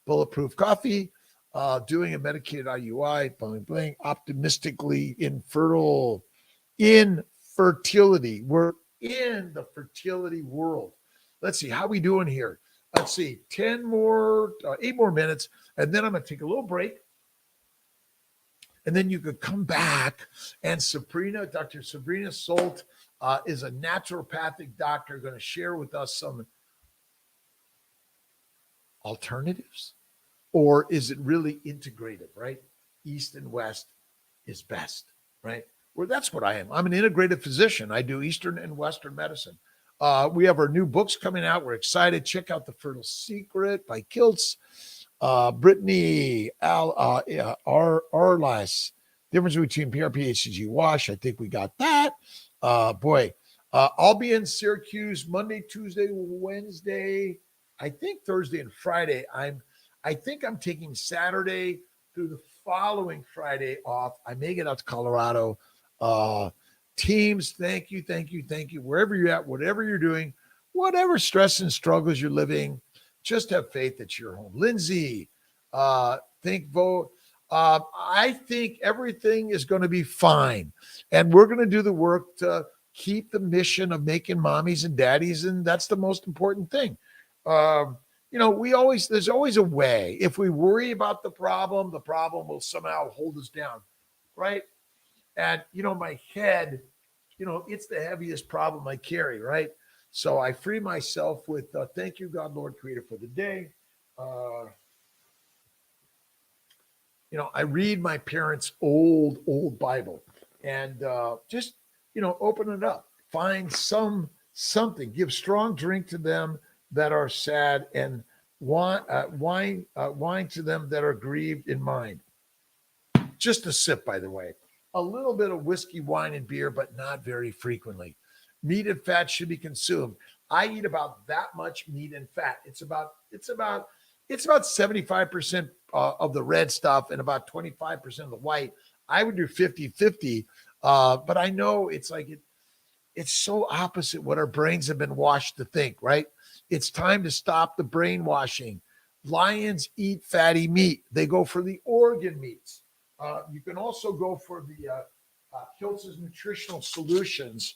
Bulletproof Coffee, doing a medicated IUI, bling, bling, optimistically infertile, in fertility. We're in the fertility world. Let's see, how we doing here? Let's see, 8 more minutes, and then I'm going to take a little break. And then you could come back, and Dr. Sabrina Solt is a naturopathic doctor going to share with us some alternatives. Or is it really integrative, right? East and West is best, right? Well, that's what I am. I'm an integrative physician. I do Eastern and Western medicine. We have our new books coming out. We're excited. Check out The Fertile Secret by Kiltz. Brittany, Arliss, difference between PRP, HCG wash. I think we got that. I'll be in Syracuse Monday, Tuesday, Wednesday, I think Thursday and Friday. I think I'm taking Saturday through the following Friday off. I may get out to Colorado. Teams, thank you. Wherever you're at, whatever you're doing, whatever stress and struggles you're living, just have faith that you're home. Lindsay, vote. I think everything is going to be fine. And we're going to do the work to keep the mission of making mommies and daddies. And that's the most important thing. There's always a way. If we worry about the problem will somehow hold us down, right? And, my head, it's the heaviest problem I carry, right? So I free myself with thank you, God, Lord, Creator, for the day. I read my parents' old Bible and just, open it up. Find something. Give strong drink to them that are sad and wine to them that are grieved in mind. Just a sip, by the way. A little bit of whiskey, wine, and beer, but not very frequently. Meat and fat should be consumed. I eat about that much meat and fat. It's about 75% of the red stuff and about 25% of the white. I would do 50-50, but I know it's so opposite what our brains have been washed to think, right? It's time to stop the brainwashing. Lions eat fatty meat. They go for the organ meats. You can also go for the Kiltz's Nutritional Solutions.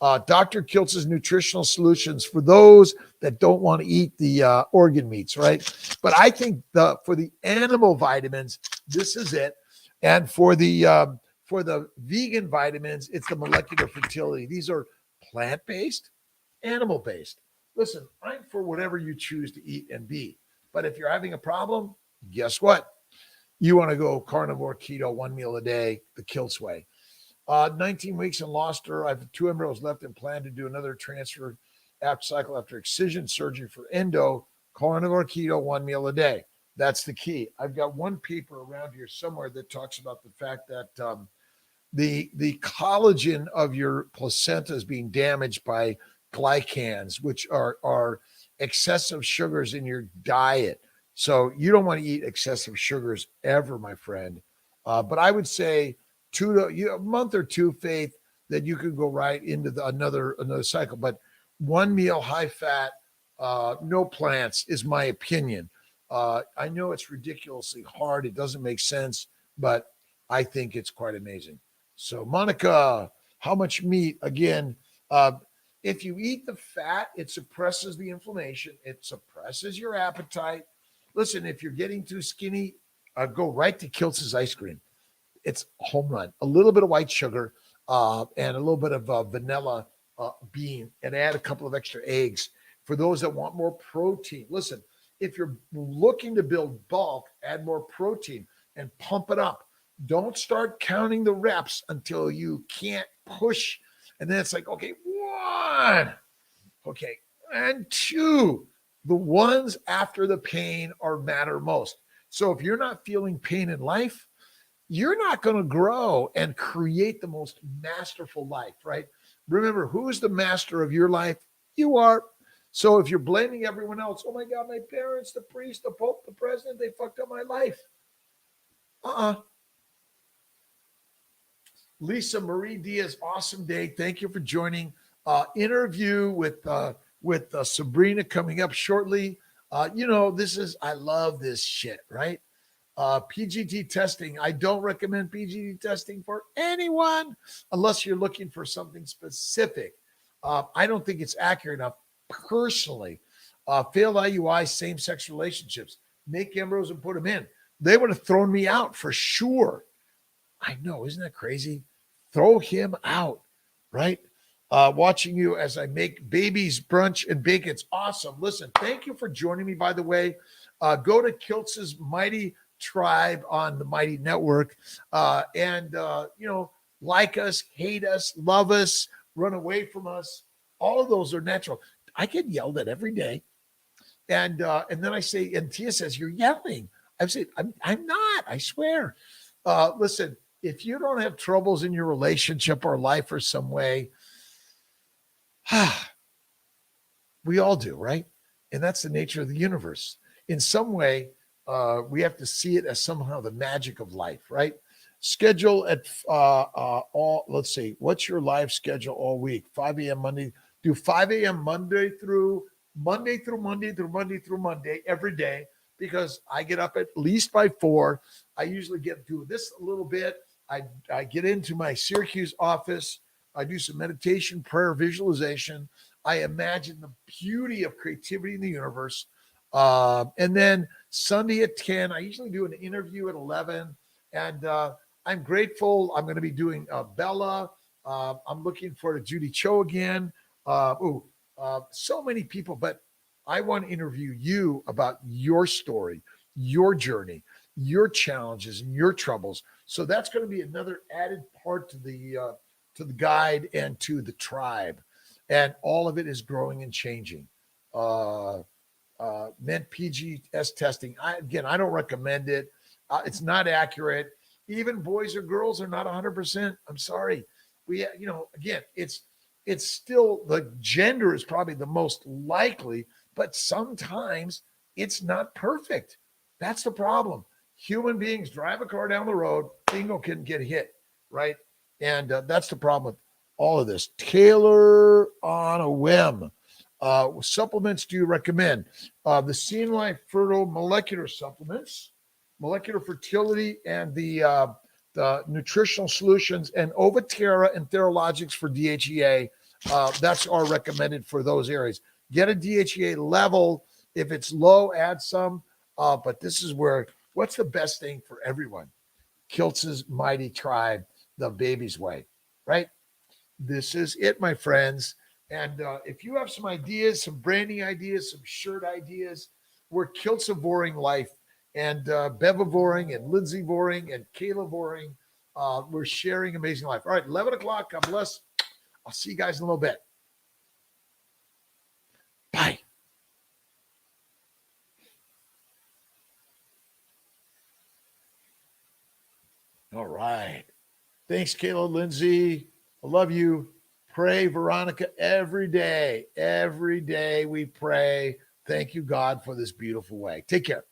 Dr. Kiltz's Nutritional Solutions for those that don't want to eat the organ meats, right? But I think for the animal vitamins, this is it. And for the vegan vitamins, it's the molecular fertility. These are plant-based, animal-based. Listen, I'm for whatever you choose to eat and be. But if you're having a problem, guess what? You want to go carnivore, keto, 1 meal a day, the Kiltz way. 19 weeks and lost her. I have 2 embryos left and plan to do another transfer cycle after excision surgery for endo, carnivore, keto, 1 meal a day. That's the key. I've got one paper around here somewhere that talks about the fact that the collagen of your placenta is being damaged by glycans, which are excessive sugars in your diet. So you don't want to eat excessive sugars ever, my friend. But I would say a month or two, Faith, that you could go right into another cycle. But 1 meal, high fat, no plants is my opinion. I know it's ridiculously hard. It doesn't make sense, but I think it's quite amazing. So, Monica, how much meat? Again, uh, if you eat the fat, it suppresses the inflammation, it suppresses your appetite. Listen, if you're getting too skinny, go right to Kiltz's ice cream. It's a home run. A little bit of white sugar and a little bit of vanilla bean, and add a couple of extra eggs for those that want more protein. Listen, if you're looking to build bulk, add more protein and pump it up. Don't start counting the reps until you can't push. And then it's like, okay, one, okay, and two. The ones after the pain are matter most. So if you're not feeling pain in life, you're not going to grow and create the most masterful life, right? Remember, who is the master of your life? You are. So if you're blaming everyone else, oh my God, my parents, the priest, the pope, the president, they fucked up my life. Lisa Marie Diaz, awesome day. Thank you for joining. Interview with Sabrina coming up shortly. I love this shit, right? PGT testing. I don't recommend PGT testing for anyone unless you're looking for something specific. I don't think it's accurate enough personally. Failed IUI, same-sex relationships. Make embryos and put them in. They would have thrown me out for sure. I know, isn't that crazy? Throw him out, right? Watching you as I make babies brunch and bake. It's awesome. Listen, thank you for joining me, by the way. Go to Kiltz's Mighty Tribe on the Mighty Network and like us, hate us, love us, run away from us. All of those are natural. I get yelled at every day. And then I say, and Tia says, you're yelling. I say, I'm not, I swear. Listen, if you don't have troubles in your relationship or life or some way, we all do, right? And that's the nature of the universe. In some way, we have to see it as somehow the magic of life, right? Schedule at let's see, what's your live schedule all week? 5 a.m. Monday. Do 5 a.m. Monday through Monday every day, because I get up at least by 4. I usually get to do this a little bit. I get into my Syracuse office. I do some meditation, prayer, visualization. I imagine the beauty of creativity in the universe. And then Sunday at 10, I usually do an interview at 11. And I'm grateful. I'm going to be doing Bella. I'm looking forward to Judy Cho again. So many people, but I want to interview you about your story, your journey, your challenges, and your troubles. So that's going to be another added part to the guide and to the tribe. And all of it is growing and changing. Meant PGS testing. I don't recommend it. It's not accurate. Even boys or girls are not 100%. I'm sorry. Again, it's still, the gender is probably the most likely, but sometimes it's not perfect. That's the problem. Human beings drive a car down the road, bingo, can get hit, right? And that's the problem with all of this. Taylor on a whim. Supplements do you recommend? The Scene Life Fertile molecular supplements, molecular fertility, and the nutritional solutions, and Ovaterra and Theralogics for DHEA. That's all recommended for those areas. Get a DHEA level. If it's low, add some. But this is where, what's the best thing for everyone? Kiltz's Mighty Tribe, the baby's way, right? This is it, my friends. And if you have some ideas, some branding ideas, some shirt ideas, we're Kiltz-avoring life. And Bev-avoring and Lindsay-voring and Kayla-voring. We're sharing amazing life. All right, 11 o'clock. God bless. I'll see you guys in a little bit. Bye. All right. Thanks, Kayla, Lindsay. I love you. Pray, Veronica, every day. Every day we pray. Thank you, God, for this beautiful way. Take care.